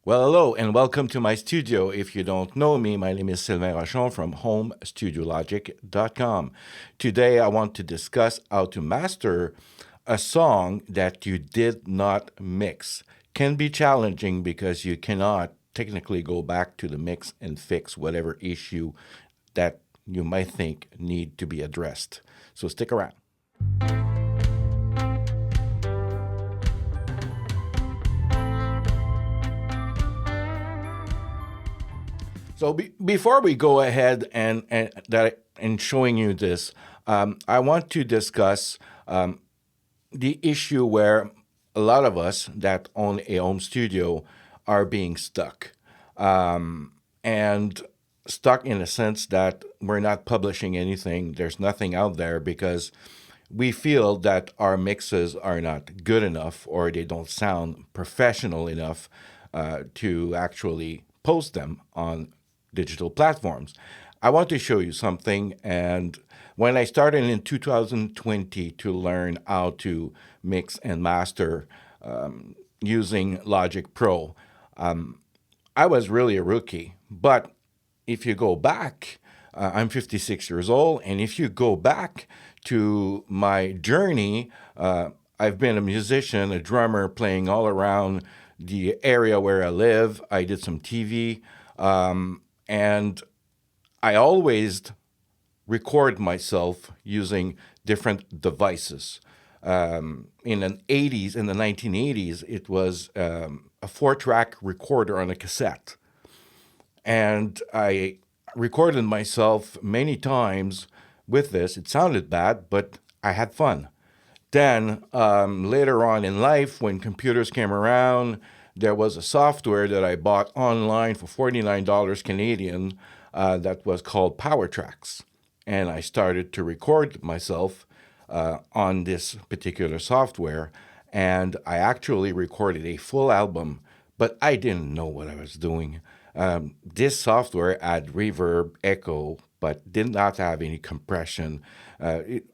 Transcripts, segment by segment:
Well, hello and welcome to my studio. If you don't know me, my name is Sylvain Rochon from homestudiologic.com. Today, I want to discuss how to master a song that you did not mix. Can be challenging because you cannot technically go back to the mix and fix whatever issue that you might think need to be addressed. So stick around. So before we go ahead and showing you this, I want to discuss the issue where a lot of us that own a home studio are being stuck, and stuck in the sense that we're not publishing anything. There's nothing out there because we feel that our mixes are not good enough or they don't sound professional enough to actually post them on digital platforms. I want to show you something. And when I started in 2020 to learn how to mix and master using Logic Pro, I was really a rookie. But if you go back, I'm 56 years old, and if you go back to my journey, I've been a musician, a drummer, playing all around the area where I live. I did some TV, and I always record myself using different devices. In the 1980s, it was a four-track recorder on a cassette. And I recorded myself many times with this. It sounded bad, but I had fun. Then later on in life, when computers came around, there was a software that I bought online for $49 Canadian that was called Power Tracks. And I started to record myself on this particular software. And I actually recorded a full album, but I didn't know what I was doing. This software had reverb, echo, but did not have any compression.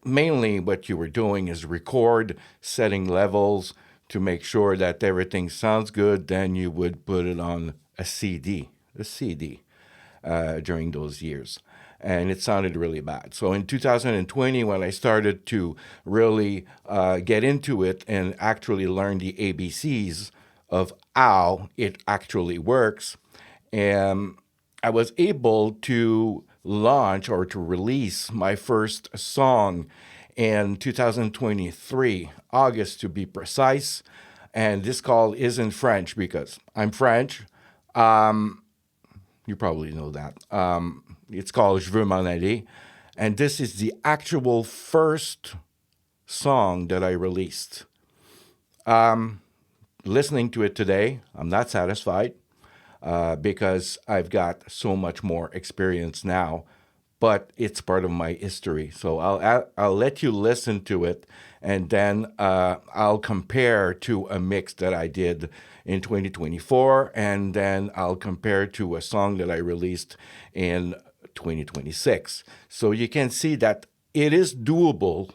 Mainly, what you were doing is record, setting levels to make sure that everything sounds good. Then you would put it on a CD during those years. And it sounded really bad. So in 2020, when I started to really get into it and actually learn the ABCs of how it actually works, I was able to launch or to release my first song in 2023, August to be precise. And this call is in French because I'm French. You probably know that. It's called Je veux m'en aller. And this is the actual first song that I released. Listening to it today, I'm not satisfied because I've got so much more experience now, but it's part of my history. So I'll let you listen to it, and then I'll compare to a mix that I did in 2024, and then I'll compare to a song that I released in 2026. So you can see that it is doable.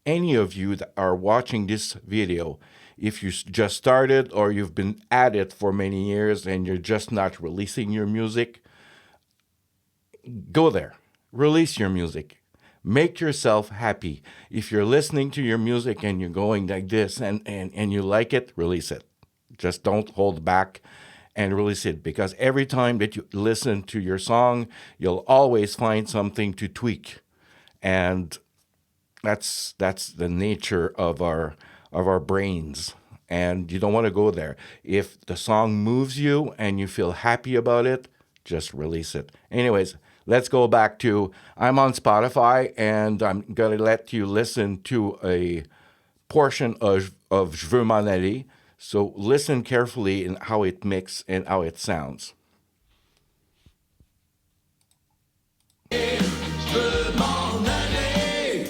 Any of you that are watching this video, if you just started or you've been at it for many years and you're just not releasing your music, go there. Release your music. Make yourself happy. If you're listening to your music and you're going like this and you like it, release it. Just don't hold back and release it, because every time that you listen to your song, you'll always find something to tweak. And that's the nature of our brains, and you don't want to go there. If the song moves you and you feel happy about it, just release it. Anyways, let's go back to, I'm on Spotify, and I'm gonna let you listen to a portion of Je veux m'en aller. So listen carefully in how it mixes and how it sounds. Veux m'en aller,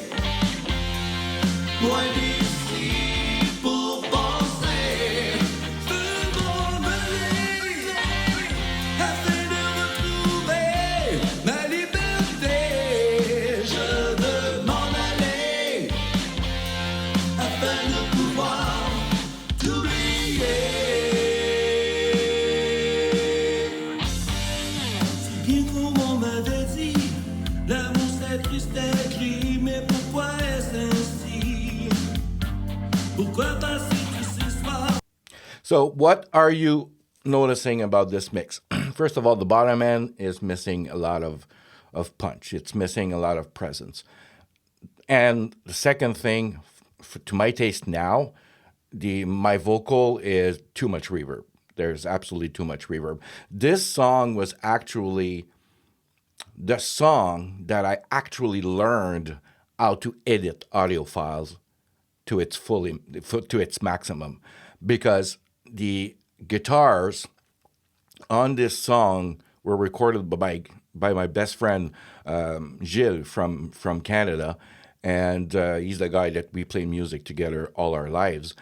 loin d'ici pour penser. Veux m'en aller, afin de retrouver ma liberté. Je veux m'en aller, afin de pouvoir t'oublier. So, what are you noticing about this mix? First of all, the bottom end is missing a lot of punch. It's missing a lot of presence. And the second thing, to my taste now, the my vocal is too much reverb. There's absolutely too much reverb. This song was actually the song that I actually learned how to edit audio files to its fully to its maximum, because the guitars on this song were recorded by my best friend Gilles from Canada, and he's the guy that we play music together all our lives.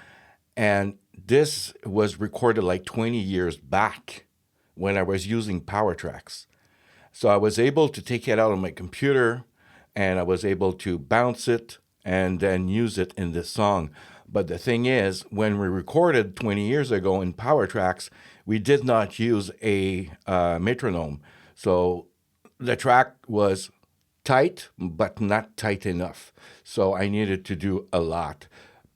And this was recorded like 20 years back when I was using Power Tracks. So I was able to take it out on my computer and I was able to bounce it and then use it in this song. But the thing is, when we recorded 20 years ago in Power Tracks, we did not use a metronome. So the track was tight, but not tight enough. So I needed to do a lot.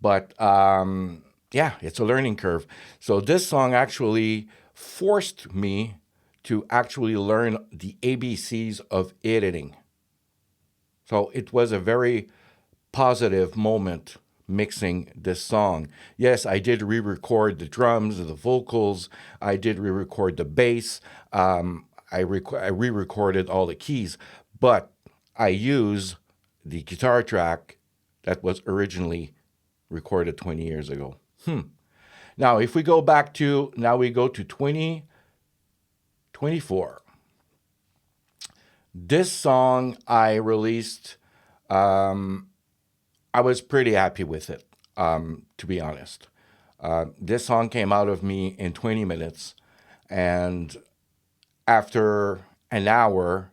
But yeah, it's a learning curve. So this song actually forced me to actually learn the ABCs of editing. So it was a very positive moment mixing this song. Yes, I did re record the drums, the vocals, I did re record the bass, I re recorded all the keys, but I use the guitar track that was originally recorded 20 years ago. Now, if we go back to, now we go to 2024. This song I released, I was pretty happy with it, to be honest. This song came out of me in 20 minutes, and after an hour,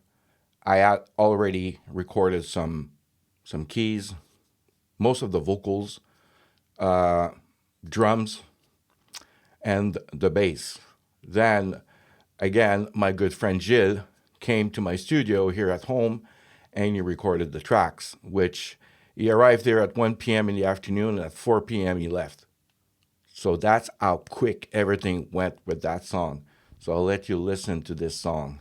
I had already recorded some keys, most of the vocals, drums, and the bass. Then, again, my good friend Gilles came to my studio here at home and he recorded the tracks, which he arrived there at 1 p.m. in the afternoon, and at 4 p.m. he left. So that's how quick everything went with that song. So I'll let you listen to this song.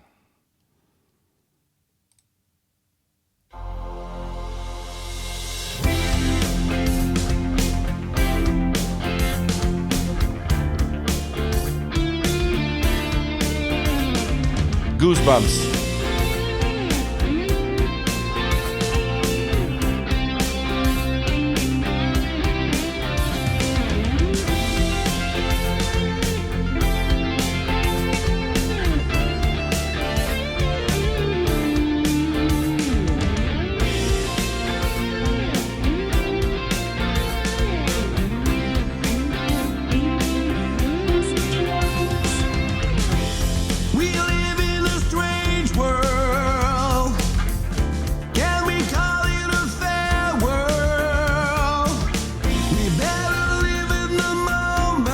Goosebumps. We live in a strange world. Can we call it a fair world? We better live in the moment.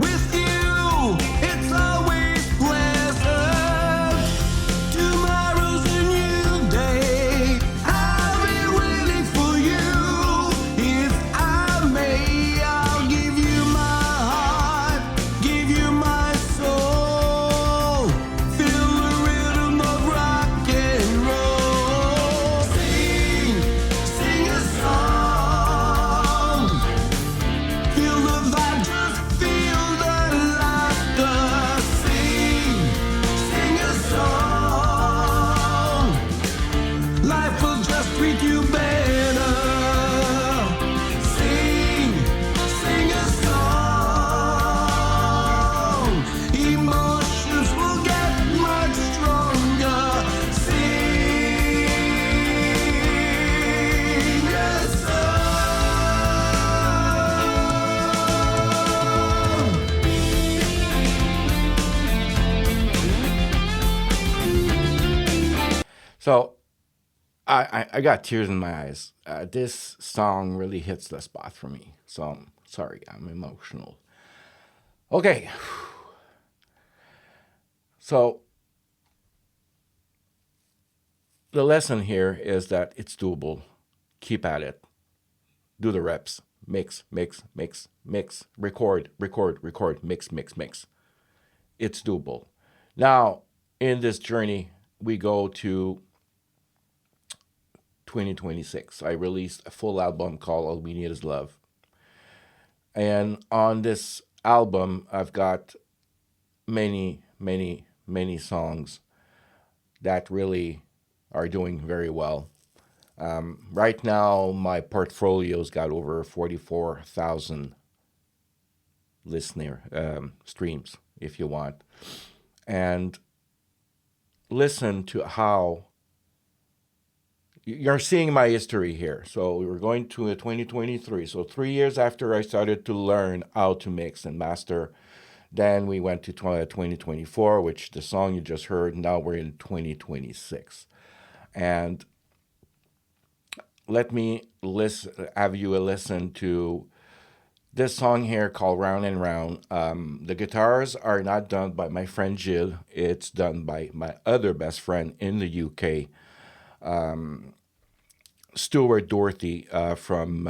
With you, it's always pleasant. Tomorrow's a new day. I'll be waiting for you. If I may, I'll give you my heart, give you my soul. Feel the rhythm of rock and roll. Sing, sing a song. Feel the vibe, just feel the laughter. Sing, sing a song. Life will just treat you better. Sing, sing a song. Emotions will get much stronger. Sing a song. So I got tears in my eyes. This song really hits the spot for me. So I'm sorry, I'm emotional. Okay, so the lesson here is that it's doable. Keep at it. Do the reps. Mix, mix, mix, mix, record, record, record, mix, mix, mix. It's doable. Now, in this journey, we go to 2026. I released a full album called All We Need Is Love. And on this album, I've got many, many, many songs that really are doing very well. Right now, my portfolio's got over 44,000 listener streams, if you want. And listen to how you're seeing my history here. So we're going to 2023. So 3 years after I started to learn how to mix and master, then we went to 2024, which the song you just heard. Now we're in 2026. And let me have you listen to this song here called Round and Round. The guitars are not done by my friend Jill. It's done by my other best friend in the UK, Stuart Dorothy from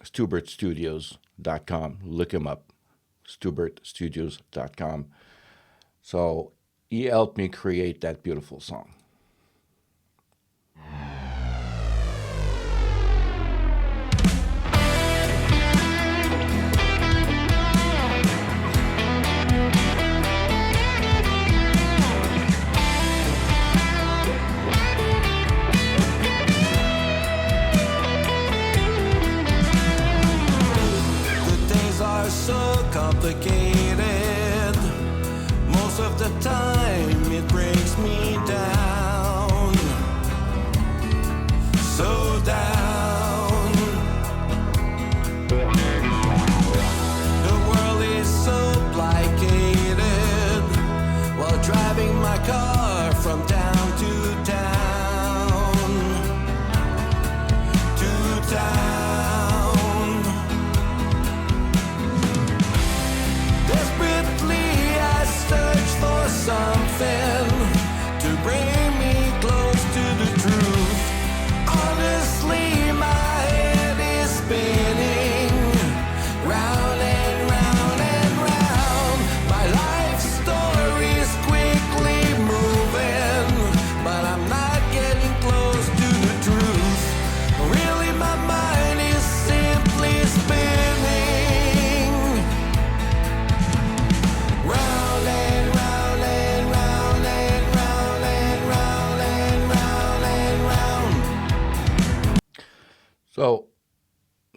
StubertStudios.com. Look him up, StubertStudios.com. So he helped me create that beautiful song. The days are so complicated. Most of the time it breaks me down. So down. The world is so blanketed while driving my car from town to town. To town. Desperately I search for something to bring me close to the truth. Honestly, my head is spinning round and round and round. My life story is quickly moving, but I'm not getting close to the truth. Really, my mind is simply spinning round and round and round and round and round and round and round. So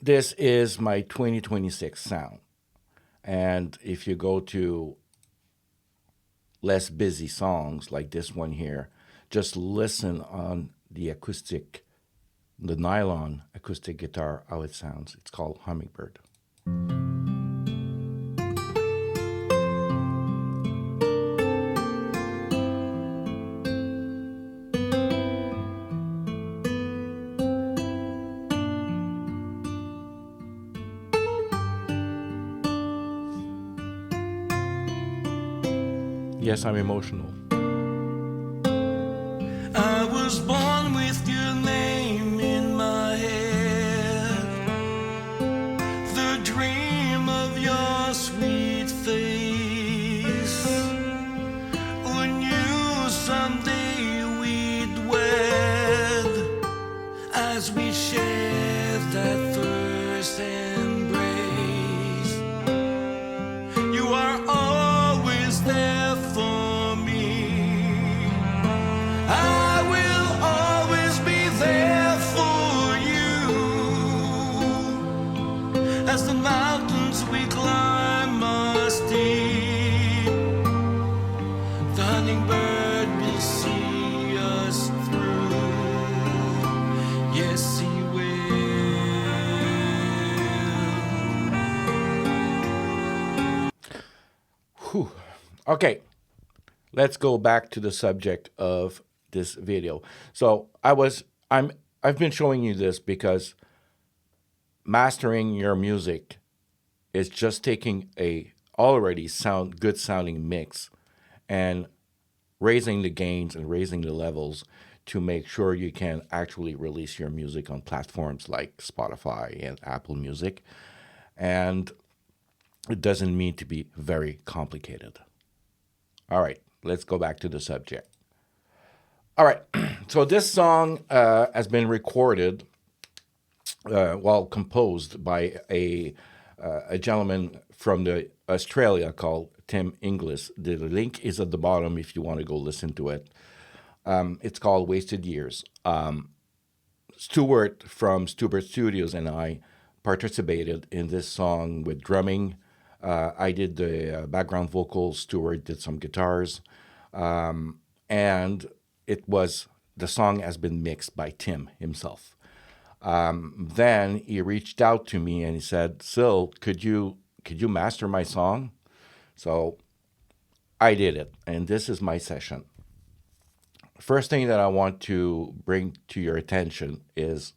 this is my 2026 sound. And if you go to less busy songs like this one here, just listen on the acoustic, the nylon acoustic guitar, how it sounds. It's called Hummingbird. Yes, I'm emotional. I was born with your name in my head. The dream of your sweet face. Who knew someday we'd wed as we shared that first embrace. You are always there for me. I will always be there for you. As the mountains we climb are steep, the hummingbird will see us through. Yes, he will. Whew. Okay, let's go back to the subject of this video. So I've been showing you this because mastering your music is just taking a already good sounding mix and raising the gains and raising the levels to make sure you can actually release your music on platforms like Spotify and Apple Music. And it doesn't mean to be very complicated. All right, let's go back to the subject. All right, so this song has been recorded, composed by a gentleman from the Australia called Tim Inglis. The link is at the bottom if you want to go listen to it. It's called Wasted Years. Stuart from Stuart Studios and I participated in this song with drumming. I did the background vocals. Stuart did some guitars, and the song has been mixed by Tim himself. Then he reached out to me and he said, "Sil, could you master my song?" So I did it, and this is my session. First thing that I want to bring to your attention is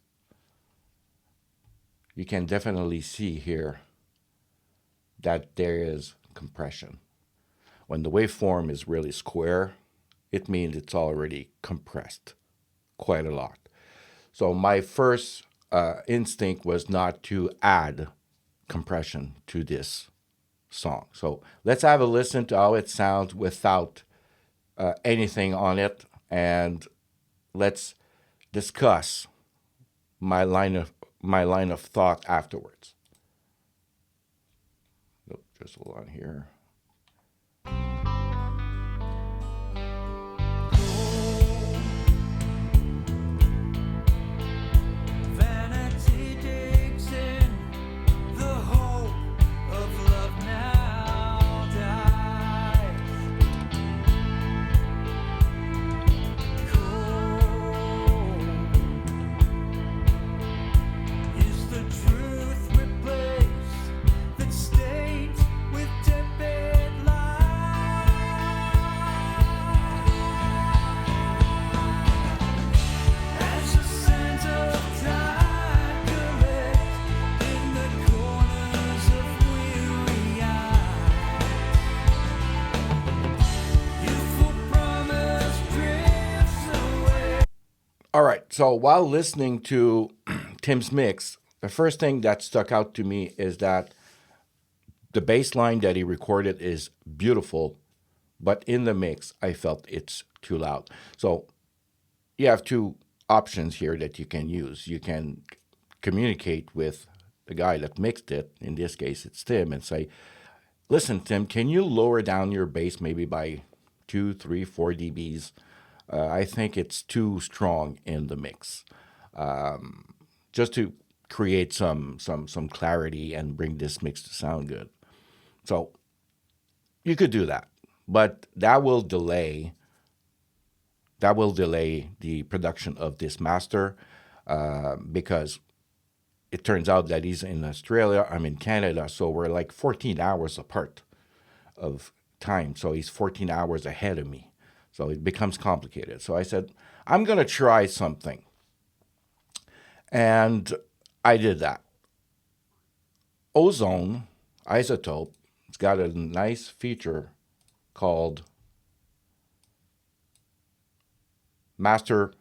you can definitely see here that there is compression. When the waveform is really square, it means it's already compressed quite a lot. So my first instinct was not to add compression to this song. So let's have a listen to how it sounds without anything on it, and let's discuss my line of thought afterwards. Just hold on here. Vanity digs in, the hope of love now dies. Cold is the truth replaced that stains with tepid light. As the sands of time collect in the corners of weary eyes, youthful promise drifts away. All right. So while listening to Tim's mix, the first thing that stuck out to me is that the bass line that he recorded is beautiful, but in the mix, I felt it's too loud. So you have two options here that you can use. You can communicate with the guy that mixed it. In this case, it's Tim, and say, "Listen, Tim, can you lower down your bass maybe by 2, 3, 4 dBs? I think it's too strong in the mix." Just to create some clarity and bring this mix to sound good. So you could do that, but that will delay the production of this master, because it turns out that he's in Australia, I'm in Canada, so we're like 14 hours apart of time. So he's 14 hours ahead of me. So it becomes complicated. So I said, I'm going to try something. And I did that. Ozone Isotope, it's got a nice feature called Master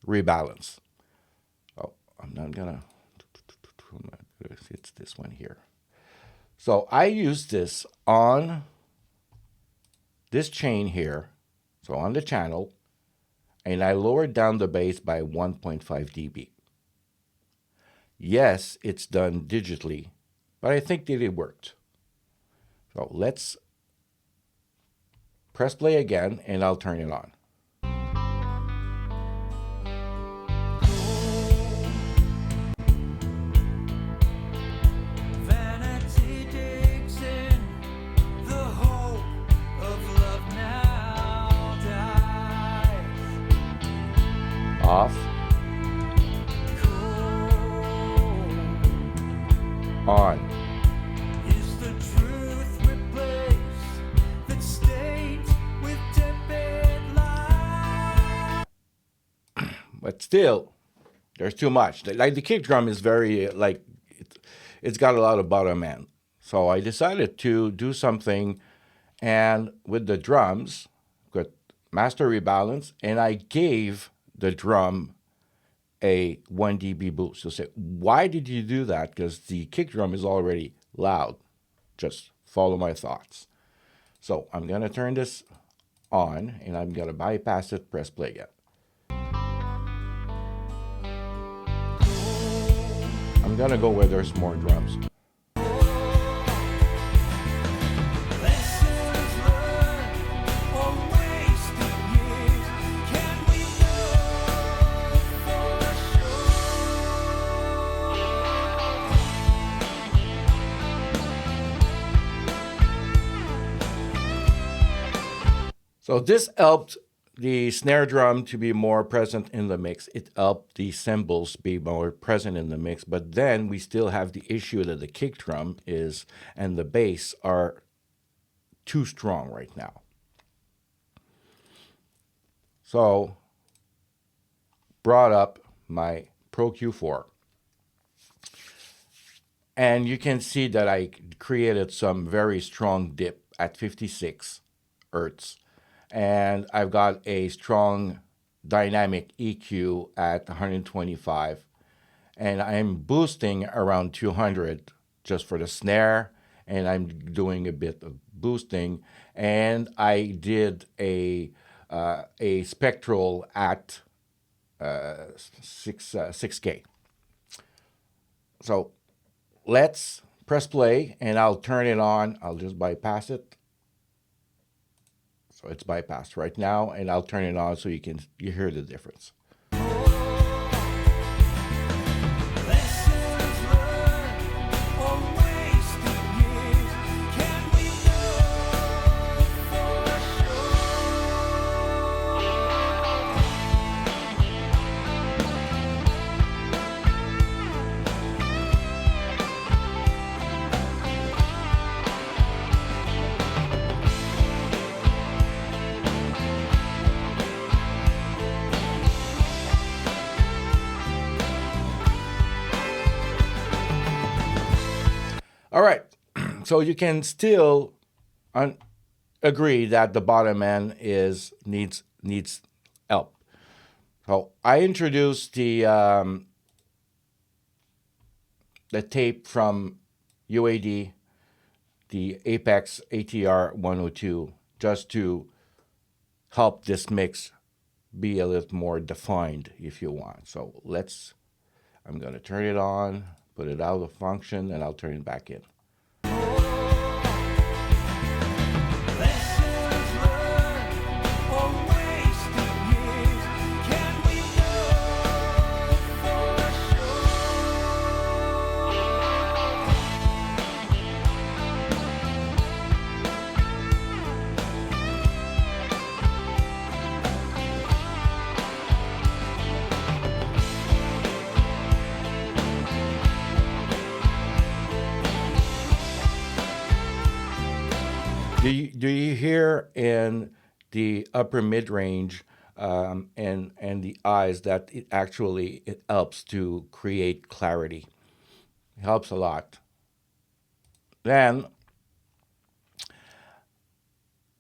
Rebalance. Oh, I'm not going to. It's this one here. So I use this on this chain here, so on the channel, and I lowered down the bass by 1.5 dB. Yes, it's done digitally, but I think that it worked. So let's press play again, and I'll turn it on. Vanity digs in, the hope of love now dies. Off, Cold on. is the truth replaced that stains with tepid light. But still, there's too much. Like the kick drum is very it's got a lot of bottom end. So I decided to do something, and with the drums, got master rebalance, and I gave the drum a 1 dB boost. You'll say, why did you do that? Because the kick drum is already loud. Just follow my thoughts. So I'm going to turn this on, and I'm going to bypass it, press play again. I'm going to go where there's more drums. So this helped the snare drum to be more present in the mix. It helped the cymbals be more present in the mix. But then we still have the issue that the kick drum is and the bass are too strong right now. So brought up my Pro Q4. And you can see that I created some very strong dip at 56 hertz. And I've got a strong dynamic EQ at 125. And I'm boosting around 200 just for the snare. And I'm doing a bit of boosting. And I did a spectral at 6K. So let's press play, and I'll turn it on. I'll just bypass it. So it's bypassed right now, and I'll turn it on so you hear the difference. All right, so you can still agree that the bottom end needs help. So I introduced the tape from UAD, the Apex ATR 102, just to help this mix be a little more defined, if you want. So I'm going to turn it on, put it out of function, and I'll turn it back in. Do you hear in the upper mid range and the eyes that it helps to create clarity? It helps a lot. Then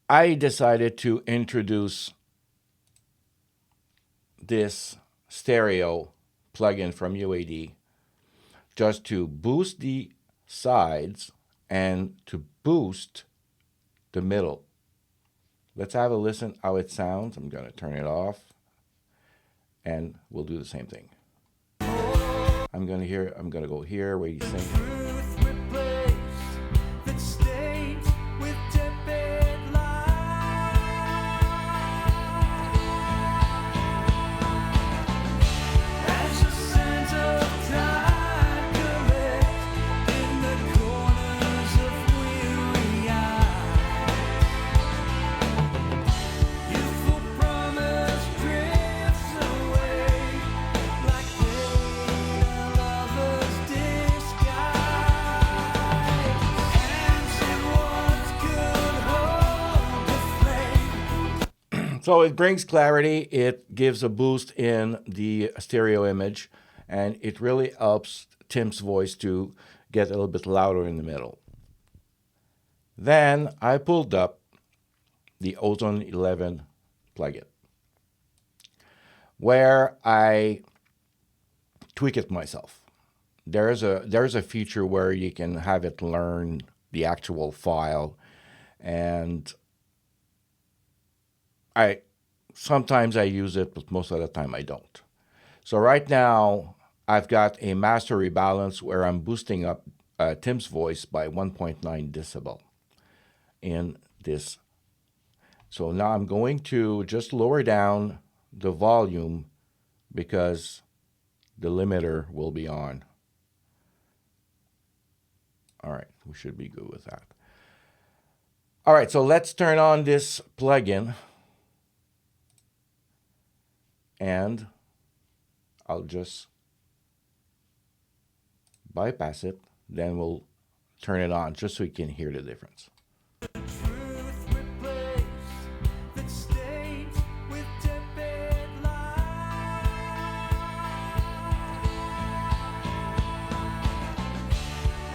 I decided to introduce this stereo plugin from UAD just to boost the sides and to boost the middle. Let's have a listen how it sounds. I'm going to turn it off, and we'll do the same thing. I'm going to go here where you sing. So it brings clarity, it gives a boost in the stereo image, and it really helps Tim's voice to get a little bit louder in the middle. Then I pulled up the Ozone 11 plugin, where I tweak it myself. There's a feature where you can have it learn the actual file, and I sometimes I use it, but most of the time I don't. So right now I've got a master rebalance where I'm boosting up Tim's voice by 1.9 decibel in this. So now I'm going to just lower down the volume because the limiter will be on. All right, we should be good with that. All right, so let's turn on this plugin, and I'll just bypass it. Then we'll turn it on just so you can hear the difference. Truth replace that state with tepid light.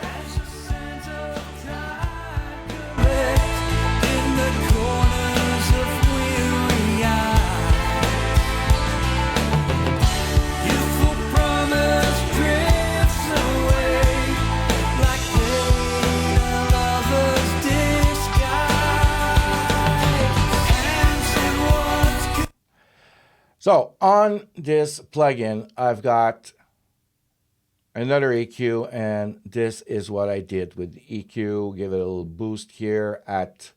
As the sands of tide collect in the corners of weary eyes, youthful promise drifts away like pain a lover's disguise. Answered once. So on this plugin, I've got another EQ, and this is what I did with the EQ. Give it a little boost here at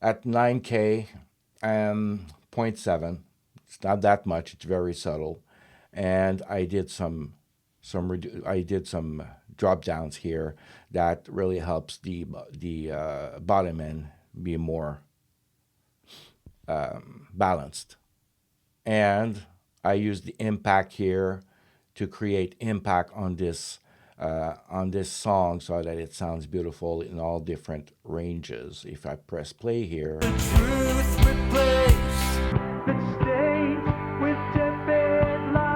9K and 0.7. It's not that much. It's very subtle, and I did some drop downs here that really helps the bottom end be more balanced. And I use the impact here to create impact on this song so that it sounds beautiful in all different ranges. If I press play here, Truth replace that state with tepid light.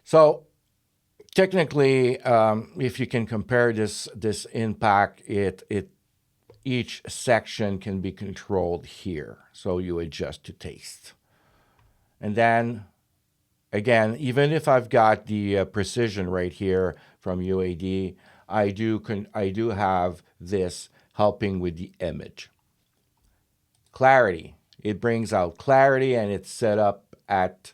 so technically, if you can compare this impact, it each section can be controlled here, so you adjust to taste. And then again, even if I've got the precision right here from UAD, I do have this helping with the image. Clarity. It brings out clarity, and it's set up at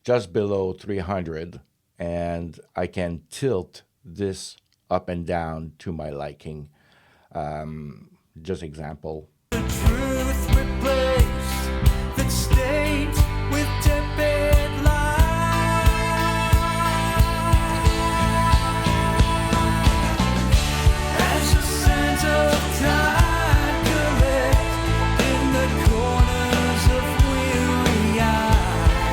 just below 300, and I can tilt this up and down to my liking. Just example. Truth replace that state with tepid light. As the sands of tide collect in the corners of weary eyes,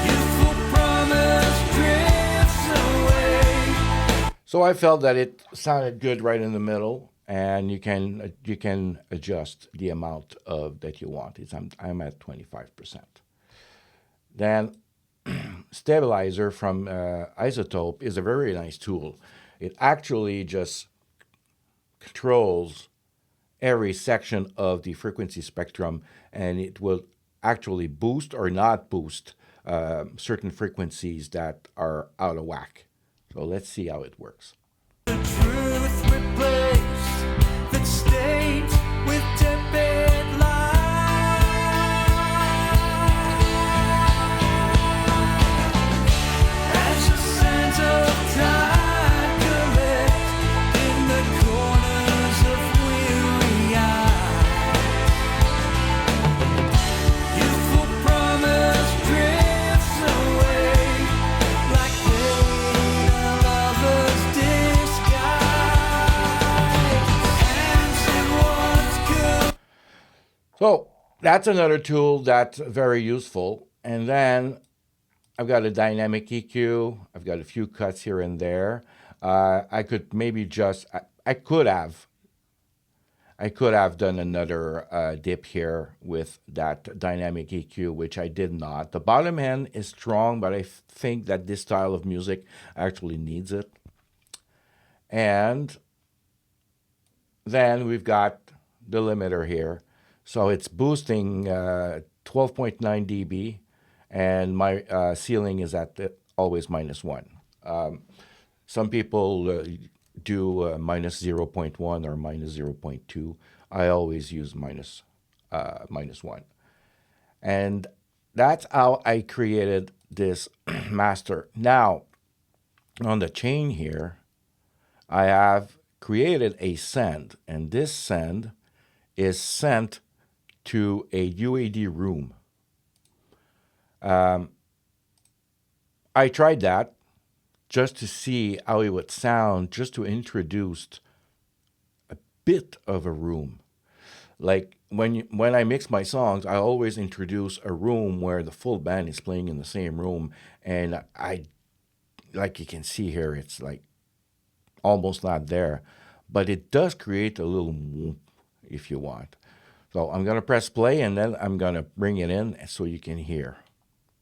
youthful promise drifts away. So I felt that it sounded good right in the middle, and you can adjust the amount of that you want. I'm at 25%. Then stabilizer from Isotope is a very nice tool. It actually just controls every section of the frequency spectrum, and it will actually boost or not boost certain frequencies that are out of whack. So let's see how it works. Truth replace that state with tepid light. As the sands of tide collect in the corners of weary eyes, youthful promise drifts away like pain a lover's disguise. So that's another tool that's very useful. And then I've got a dynamic EQ. I've got a few cuts here and there. I could maybe just I could have done another dip here with that dynamic EQ, which I did not. The bottom end is strong, but I think that this style of music actually needs it. And Then we've got the limiter here. So it's boosting 12.9 dB, and my ceiling is at always -1. Some people do minus zero point 0.1 or minus zero point 0.2. I always use -1. And that's how I created this master. Now, on the chain here, I have created a send, and this send is sent to a UAD room. I tried that just to see how it would sound, just to introduce a bit of a room. Like when I mix my songs, I always introduce a room where the full band is playing in the same room, and I, like you can see here, it's like almost not there, but it does create a little whoop if you want. So I'm gonna press play, and then I'm gonna bring it in so you can hear.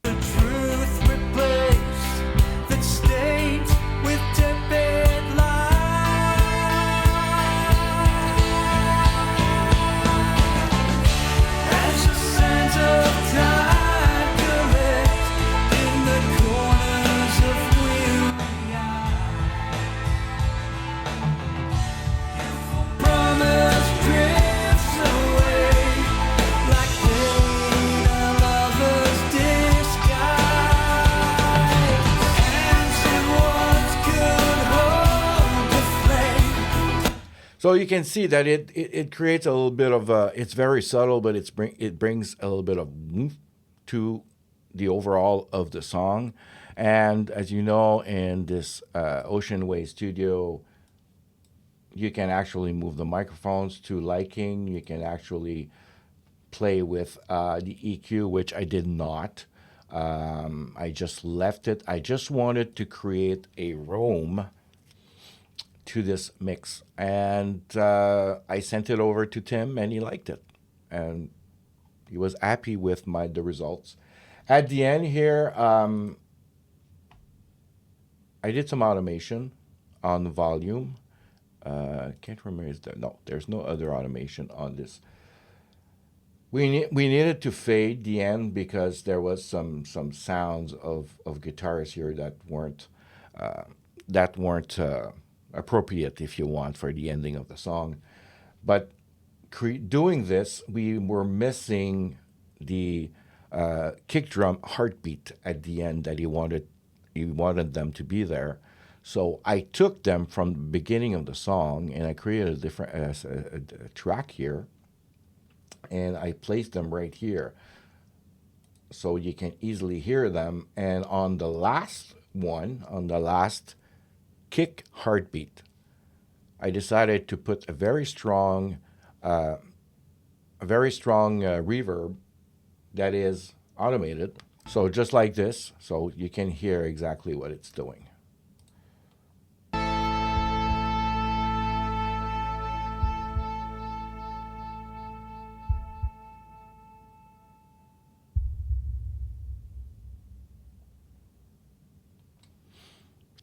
The truth replace that state with tepid light. As the sands of time collect in the corners of weary eyes, promise drifts away like pain a lover's disguise. Ancient ones could hold the flame. So you can see that it creates a little bit of it's very subtle, but it brings a little bit of woof to the overall of the song. And as you know, in this Ocean Way studio, you can actually move the microphones to liking. You can actually play with the EQ, which I did not. I just left it. I just wanted to create a roam to this mix, and I sent it over to Tim, and he liked it, and he was happy with the results. At the end here, I did some automation on the volume. Can't remember, is there? No, there's no other automation on this. We needed to fade the end because there was some sounds of guitars here that weren't appropriate, if you want, for the ending of the song. But doing this, we were missing the kick drum heartbeat at the end that he wanted them to be there. So I took them from the beginning of the song, and I created a different a track here, and I placed them right here so you can easily hear them. And on the last kick heartbeat, I decided to put a very strong reverb that is automated. So just like this, so you can hear exactly what it's doing.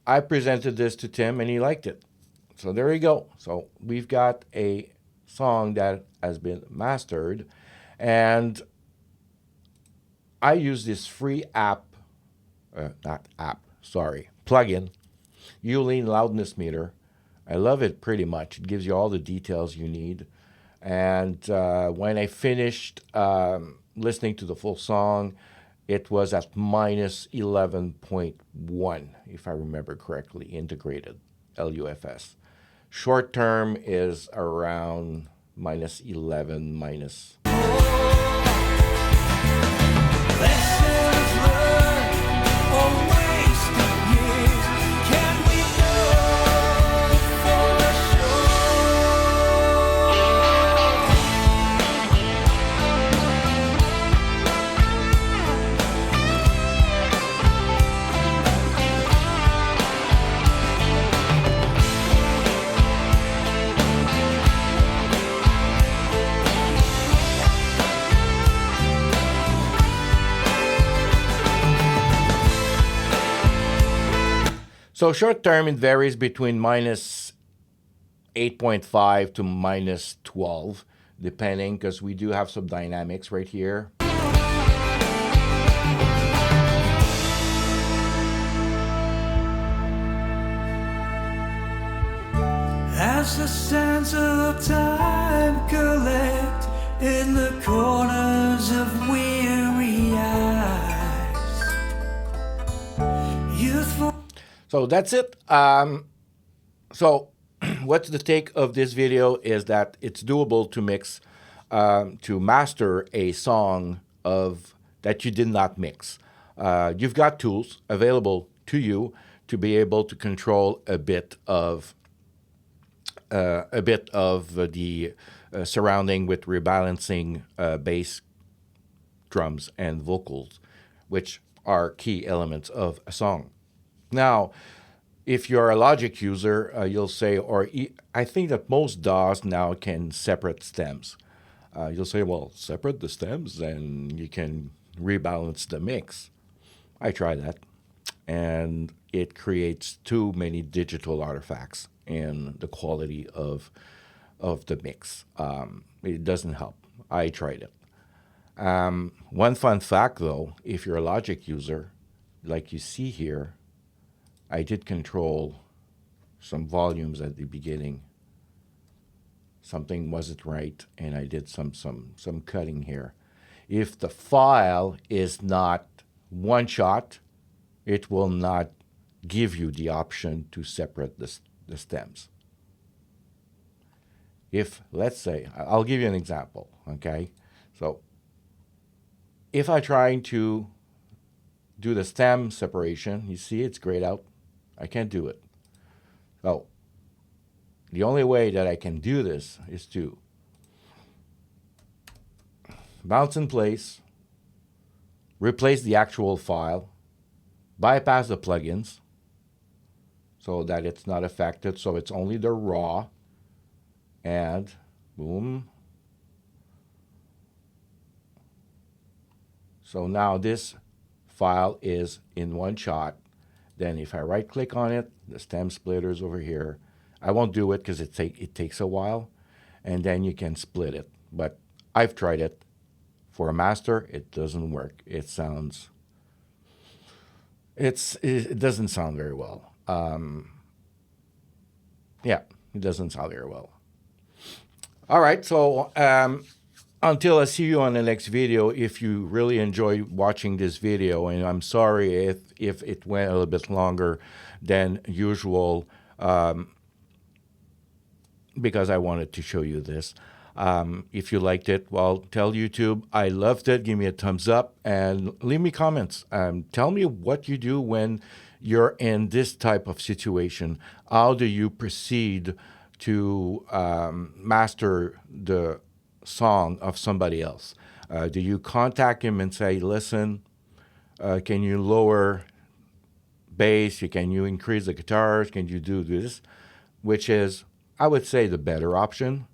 I presented this to Tim, and he liked it. So there you go. So we've got a song that has been mastered, and I use this free plugin, Uline Loudness Meter. I love it pretty much. It gives you all the details you need. And when I finished listening to the full song, it was at minus 11.1, if I remember correctly, integrated LUFS. Short term is around minus 11, minus. Lessons learned or wasted years. Can we know for So short term, it varies between minus 8.5 to minus 12, depending, because we do have some dynamics right here. As the sands of time collect in the corners of weary eyes, youthful. So that's it. So what's the take of this video is that it's doable to mix, to master a song of that you did not mix. You've got tools available to you to be able to control a bit of the surrounding with rebalancing bass, drums, and vocals, which are key elements of a song. Now, if you're a Logic user, you'll say, I think that most DAWs now can separate stems. You'll say, well, separate the stems and you can rebalance the mix. I tried that, and it creates too many digital artifacts in the quality of the mix. It doesn't help. I tried it. One fun fact, though, if you're a Logic user, like you see here, I did control some volumes at the beginning. Something wasn't right, and I did some cutting here. If the file is not one shot, it will not give you the option to separate the stems. If, let's say, I'll give you an example, okay? So if I try to do the stem separation, you see it's grayed out. I can't do it. So the only way that I can do this is to bounce in place, replace the actual file, bypass the plugins so that it's not affected, so it's only the raw, and boom. So now this file is in one shot. Then if I right click on it, the stem splitter's over here. I won't do it because it takes a while, and then you can split it. But I've tried it. For a master, it doesn't work. It doesn't sound very well. Yeah, it doesn't sound very well. All right, so until I see you on the next video, if you really enjoy watching this video, and I'm sorry if it went a little bit longer than usual, because I wanted to show you this. If you liked it, well, tell YouTube I loved it. Give me a thumbs up and leave me comments. Tell me what you do when you're in this type of situation. How do you proceed to master the song of somebody else? Do you contact him and say, listen, can you lower bass? Can you increase the guitars? Can you do this? Which is, I would say, the better option.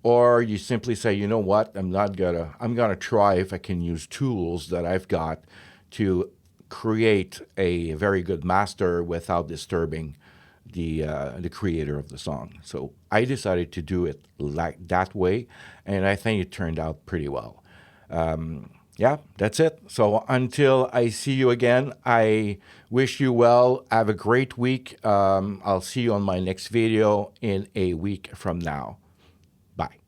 Or you simply say, you know what, I'm gonna try if I can use tools that I've got to create a very good master without disturbing the creator of the song. So I decided to do it like that way, and I think it turned out pretty well. Yeah, that's it. So until I see you again, I wish you well. Have a great week. I'll see you on my next video in a week from now. Bye.